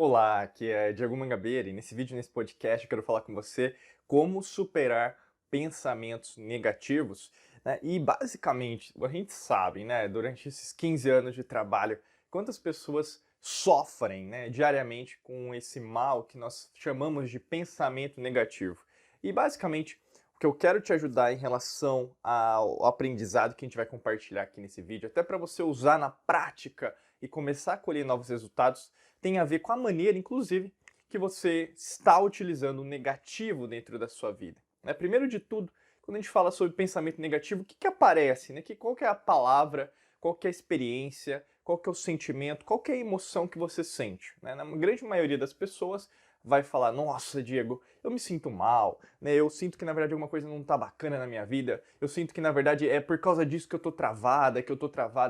Olá, aqui é Diego Mangabeira e nesse vídeo, nesse podcast, eu quero falar com você como superar pensamentos negativos, né? E basicamente, a gente sabe, né, durante esses 15 anos de trabalho, quantas pessoas sofrem, né, diariamente com esse mal que nós chamamos de pensamento negativo. E basicamente, o que eu quero te ajudar em relação ao aprendizado que a gente vai compartilhar aqui nesse vídeo, até para você usar na prática e começar a colher novos resultados, tem a ver com a maneira, inclusive, que você está utilizando o negativo dentro da sua vida. Né? Primeiro de tudo, quando a gente fala sobre pensamento negativo, o que aparece? Né? Qual que é a palavra, qual que é a experiência, qual que é o sentimento, qual que é a emoção que você sente? Né? Na grande maioria das pessoas vai falar, nossa, Diego, eu me sinto mal, né? Eu sinto que na verdade alguma coisa não está bacana na minha vida, eu sinto que na verdade é por causa disso que eu tô travada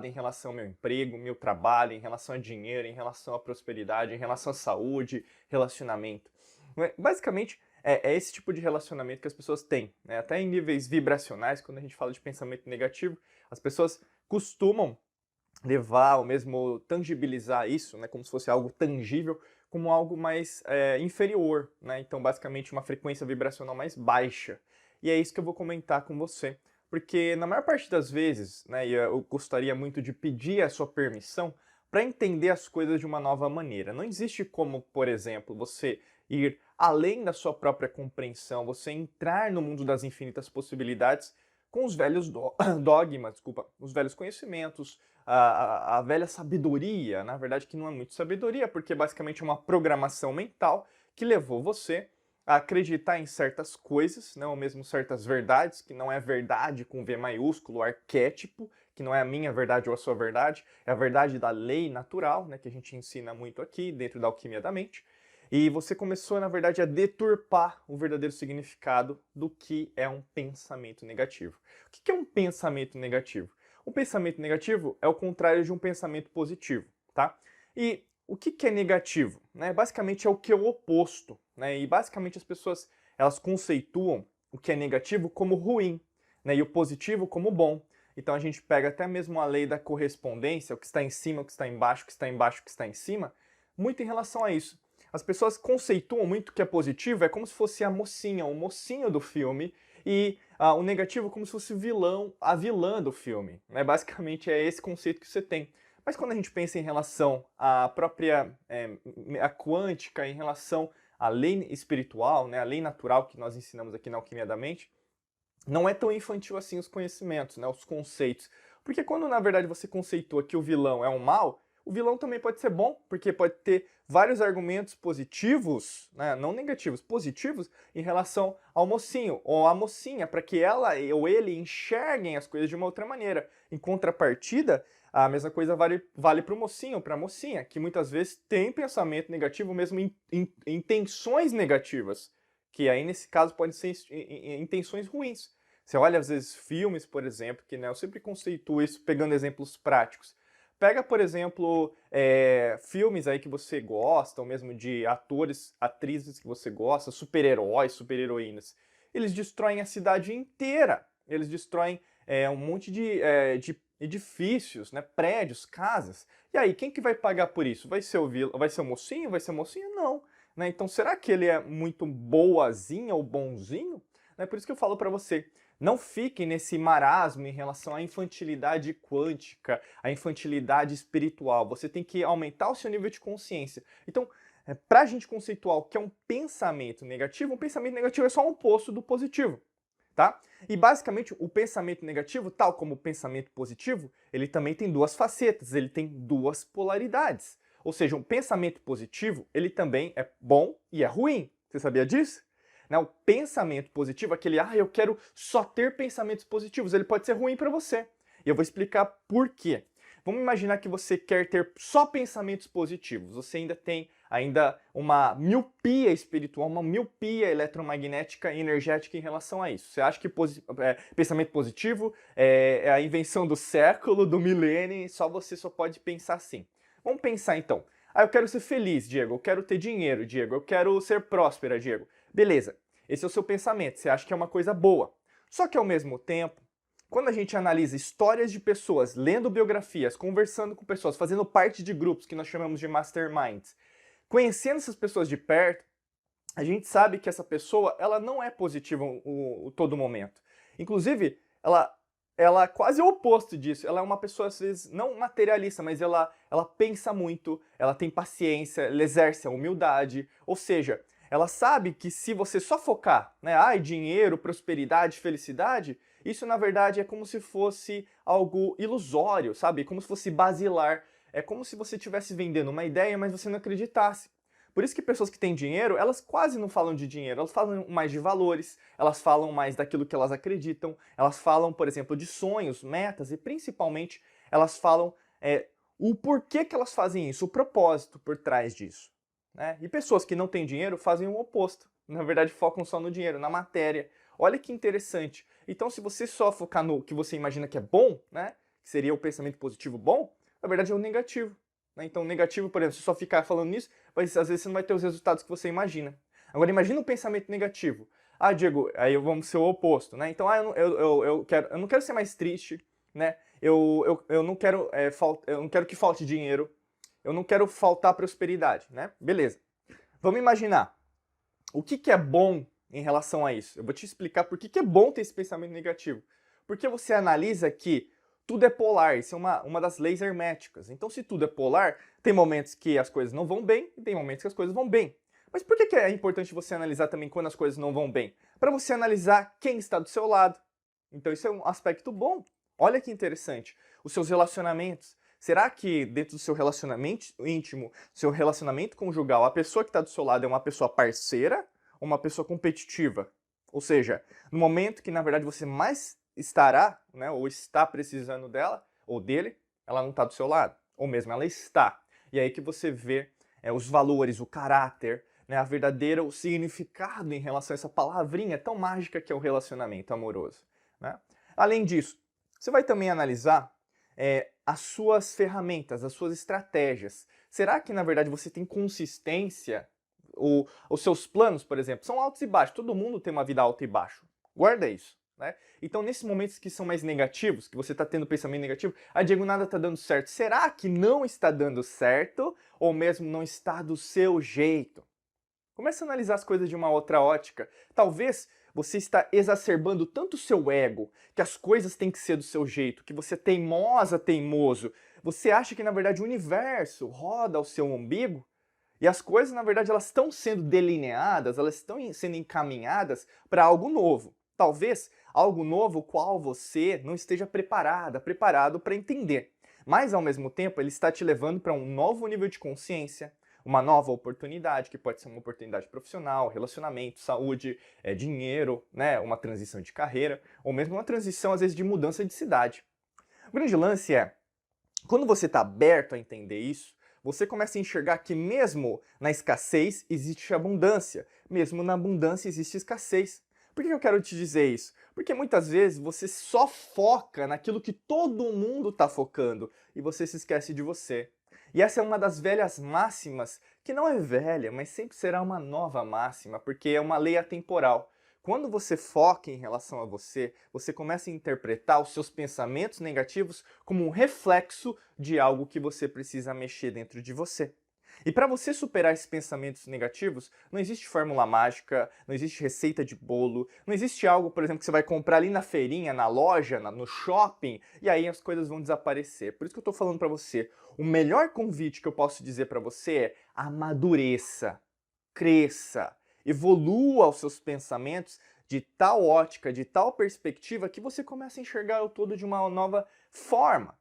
em relação ao meu emprego, meu trabalho, em relação a dinheiro, em relação à prosperidade, em relação à saúde, relacionamento. Basicamente, é esse tipo de relacionamento que as pessoas têm, né? Até em níveis vibracionais, quando a gente fala de pensamento negativo, as pessoas costumam levar ou mesmo tangibilizar isso, né, como se fosse algo tangível, como algo mais inferior, né? Então, basicamente, uma frequência vibracional mais baixa. E é isso que eu vou comentar com você. Porque, na maior parte das vezes, né, e eu gostaria muito de pedir a sua permissão para entender as coisas de uma nova maneira. Não existe como, por exemplo, você ir além da sua própria compreensão, você entrar no mundo das infinitas possibilidades com os velhos dogmas, desculpa, os velhos conhecimentos, a velha sabedoria, na verdade que não é muito sabedoria, porque basicamente é uma programação mental que levou você a acreditar em certas coisas, né, ou mesmo certas verdades, que não é verdade com V maiúsculo, arquétipo, que não é a minha verdade ou a sua verdade, é a verdade da lei natural, né, que a gente ensina muito aqui dentro da alquimia da mente. E você começou, na verdade, a deturpar o verdadeiro significado do que é um pensamento negativo. O que é um pensamento negativo? Um pensamento negativo é o contrário de um pensamento positivo, tá? E o que é negativo? Né? Basicamente é o que é o oposto, né? E basicamente as pessoas elas conceituam o que é negativo como ruim, né? E o positivo como bom. Então a gente pega até mesmo a lei da correspondência, o que está em cima, o que está embaixo, o que está embaixo, o que está em cima, muito em relação a isso. As pessoas conceituam muito que é positivo, é como se fosse a mocinha, o mocinho do filme, e o negativo como se fosse vilão, a vilã do filme. Né? Basicamente é esse conceito que você tem. Mas quando a gente pensa em relação à própria a quântica, em relação à lei espiritual, né, a lei natural que nós ensinamos aqui na Alquimia da Mente, não é tão infantil assim os conhecimentos, né, os conceitos. Porque quando na verdade você conceitua que o vilão é um mal, o vilão também pode ser bom, porque pode ter vários argumentos positivos, né, não negativos, positivos, em relação ao mocinho ou à mocinha, para que ela ou ele enxerguem as coisas de uma outra maneira. Em contrapartida, a mesma coisa vale para o mocinho ou para a mocinha, que muitas vezes tem pensamento negativo, mesmo intenções negativas, que aí nesse caso podem ser intenções ruins. Você olha às vezes filmes, por exemplo, que né, eu sempre conceituo isso pegando exemplos práticos. Pega, por exemplo, filmes aí que você gosta, ou mesmo de atores, atrizes que você gosta, super-heróis, super-heroínas. Eles destroem a cidade inteira. Eles destroem um monte de edifícios, né, prédios, casas. E aí, quem que vai pagar por isso? Vai ser o mocinho? Vai ser a mocinha? Não. Né? Então, será que ele é muito boazinha ou bonzinho? É por isso que eu falo para você, não fique nesse marasmo em relação à infantilidade quântica, à infantilidade espiritual. Você tem que aumentar o seu nível de consciência. Então, para a gente conceituar o que é um pensamento negativo é só um oposto do positivo. Tá? E basicamente o pensamento negativo, tal como o pensamento positivo, ele também tem duas facetas, ele tem duas polaridades. Ou seja, um pensamento positivo, ele também é bom e é ruim. Você sabia disso? Né? O pensamento positivo, aquele, eu quero só ter pensamentos positivos, ele pode ser ruim para você. E eu vou explicar por quê. Vamos imaginar que você quer ter só pensamentos positivos. Você ainda tem uma miopia espiritual, uma miopia eletromagnética e energética em relação a isso. Você acha que pensamento positivo é a invenção do século, do milênio, e você só pode pensar assim. Vamos pensar então. Eu quero ser feliz, Diego. Eu quero ter dinheiro, Diego. Eu quero ser próspera, Diego. Beleza. Esse é o seu pensamento. Você acha que é uma coisa boa. Só que ao mesmo tempo, quando a gente analisa histórias de pessoas, lendo biografias, conversando com pessoas, fazendo parte de grupos que nós chamamos de masterminds, Conhecendo essas pessoas de perto, a gente sabe que essa pessoa, ela não é positiva todo momento. Inclusive, ela é quase o oposto disso. Ela é uma pessoa, às vezes, não materialista, mas ela pensa muito, ela tem paciência, ela exerce a humildade. Ou seja, ela sabe que se você só focar, né, dinheiro, prosperidade, felicidade, isso na verdade é como se fosse algo ilusório, sabe? Como se fosse basilar. É como se você estivesse vendendo uma ideia, mas você não acreditasse. Por isso que pessoas que têm dinheiro, elas quase não falam de dinheiro, elas falam mais de valores, elas falam mais daquilo que elas acreditam, elas falam, por exemplo, de sonhos, metas e principalmente elas falam o porquê que elas fazem isso, o propósito por trás disso. Né? E pessoas que não têm dinheiro fazem o oposto. Na verdade, focam só no dinheiro, na matéria. Olha que interessante. Então, se você só focar no que você imagina que é bom, né, que seria o pensamento positivo bom, na verdade é o negativo. Então, negativo, por exemplo, se só ficar falando nisso, às vezes você não vai ter os resultados que você imagina. Agora, imagina um pensamento negativo. Diego, aí vamos ser o oposto, né? Então, eu não quero ser mais triste, né? Eu não quero, eu não quero que falte dinheiro, eu não quero faltar prosperidade, né? Beleza. Vamos imaginar. O que é bom em relação a isso? Eu vou te explicar por que é bom ter esse pensamento negativo. Porque você analisa que tudo é polar, isso é uma das leis herméticas. Então, se tudo é polar, tem momentos que as coisas não vão bem e tem momentos que as coisas vão bem. Mas por que é importante você analisar também quando as coisas não vão bem? Para você analisar quem está do seu lado. Então, isso é um aspecto bom. Olha que interessante. Os seus relacionamentos. Será que dentro do seu relacionamento íntimo, seu relacionamento conjugal, a pessoa que está do seu lado é uma pessoa parceira ou uma pessoa competitiva? Ou seja, no momento que na verdade você mais estará, né, ou está precisando dela ou dele, ela não está do seu lado, ou mesmo ela está. E aí que você vê os valores, o caráter, né, a verdadeira, o significado em relação a essa palavrinha tão mágica que é o relacionamento amoroso. Né? Além disso, você vai também analisar as suas ferramentas, as suas estratégias. Será que, na verdade, você tem consistência? Os seus planos, por exemplo, são altos e baixos. Todo mundo tem uma vida alta e baixa. Guarda isso. Né? Então, nesses momentos que são mais negativos, que você está tendo pensamento negativo, Diego, nada está dando certo. Será que não está dando certo? Ou mesmo não está do seu jeito? Comece a analisar as coisas de uma outra ótica. Talvez você está exacerbando tanto o seu ego, que as coisas têm que ser do seu jeito, que você é teimosa, teimoso. Você acha que, na verdade, o universo roda ao seu umbigo? E as coisas, na verdade, elas estão sendo delineadas, elas estão sendo encaminhadas para algo novo. Talvez algo novo qual você não esteja preparado para entender. Mas, ao mesmo tempo, ele está te levando para um novo nível de consciência, uma nova oportunidade, que pode ser uma oportunidade profissional, relacionamento, saúde, dinheiro, né, uma transição de carreira, ou mesmo uma transição, às vezes, de mudança de cidade. O grande lance é, quando você está aberto a entender isso, você começa a enxergar que mesmo na escassez existe abundância, mesmo na abundância existe escassez. Por que eu quero te dizer isso? Porque muitas vezes você só foca naquilo que todo mundo está focando e você se esquece de você. E essa é uma das velhas máximas, que não é velha, mas sempre será uma nova máxima, porque é uma lei atemporal. Quando você foca em relação a você, você começa a interpretar os seus pensamentos negativos como um reflexo de algo que você precisa mexer dentro de você. E para você superar esses pensamentos negativos, não existe fórmula mágica, não existe receita de bolo, não existe algo, por exemplo, que você vai comprar ali na feirinha, na loja, no shopping, e aí as coisas vão desaparecer. Por isso que eu estou falando para você, o melhor convite que eu posso dizer para você é amadureça, cresça, evolua os seus pensamentos de tal ótica, de tal perspectiva, que você começa a enxergar o todo de uma nova forma.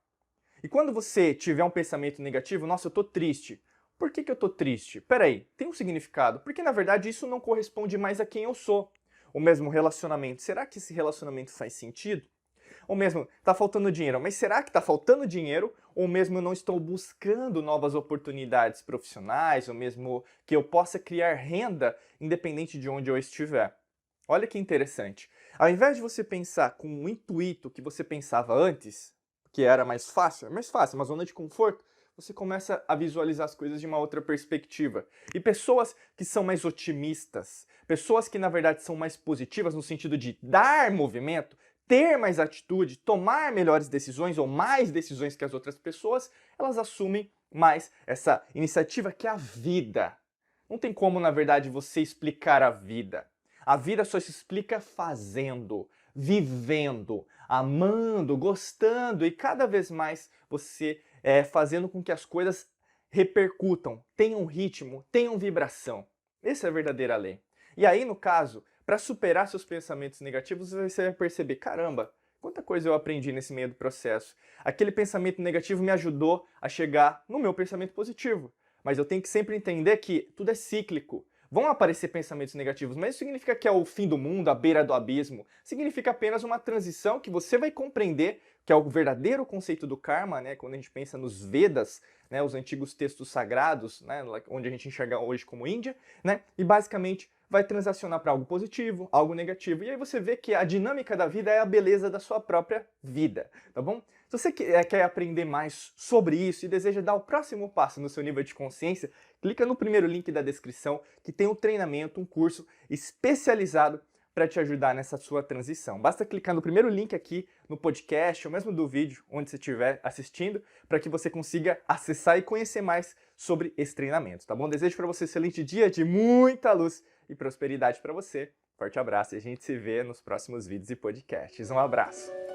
E quando você tiver um pensamento negativo, nossa, eu estou triste. Por que eu tô triste? Peraí, tem um significado. Porque na verdade isso não corresponde mais a quem eu sou. O mesmo relacionamento, será que esse relacionamento faz sentido? Ou mesmo, tá faltando dinheiro, mas será que tá faltando dinheiro? Ou mesmo eu não estou buscando novas oportunidades profissionais? Ou mesmo que eu possa criar renda independente de onde eu estiver? Olha que interessante. Ao invés de você pensar com o intuito que você pensava antes, que era mais fácil, uma zona de conforto, você começa a visualizar as coisas de uma outra perspectiva. E pessoas que são mais otimistas, pessoas que na verdade são mais positivas no sentido de dar movimento, ter mais atitude, tomar melhores decisões ou mais decisões que as outras pessoas, elas assumem mais essa iniciativa que é a vida. Não tem como, na verdade, você explicar a vida. A vida só se explica fazendo, vivendo, amando, gostando e cada vez mais você fazendo com que as coisas repercutam, tenham ritmo, tenham vibração. Essa é a verdadeira lei. E aí, no caso, para superar seus pensamentos negativos, você vai perceber, caramba, quanta coisa eu aprendi nesse meio do processo. Aquele pensamento negativo me ajudou a chegar no meu pensamento positivo. Mas eu tenho que sempre entender que tudo é cíclico. Vão aparecer pensamentos negativos, mas isso significa que é o fim do mundo, a beira do abismo. Significa apenas uma transição que você vai compreender, que é o verdadeiro conceito do karma, né? Quando a gente pensa nos Vedas, né? Os antigos textos sagrados, né? Onde a gente enxerga hoje como Índia, né? E basicamente vai transacionar para algo positivo, algo negativo. E aí você vê que a dinâmica da vida é a beleza da sua própria vida, tá bom? Se você quer aprender mais sobre isso e deseja dar o próximo passo no seu nível de consciência, clica no primeiro link da descrição que tem um treinamento, um curso especializado para te ajudar nessa sua transição. Basta clicar no primeiro link aqui no podcast ou mesmo do vídeo onde você estiver assistindo para que você consiga acessar e conhecer mais sobre esse treinamento, tá bom? Desejo para você um excelente dia de muita luz e prosperidade para você. Forte abraço e a gente se vê nos próximos vídeos e podcasts. Um abraço!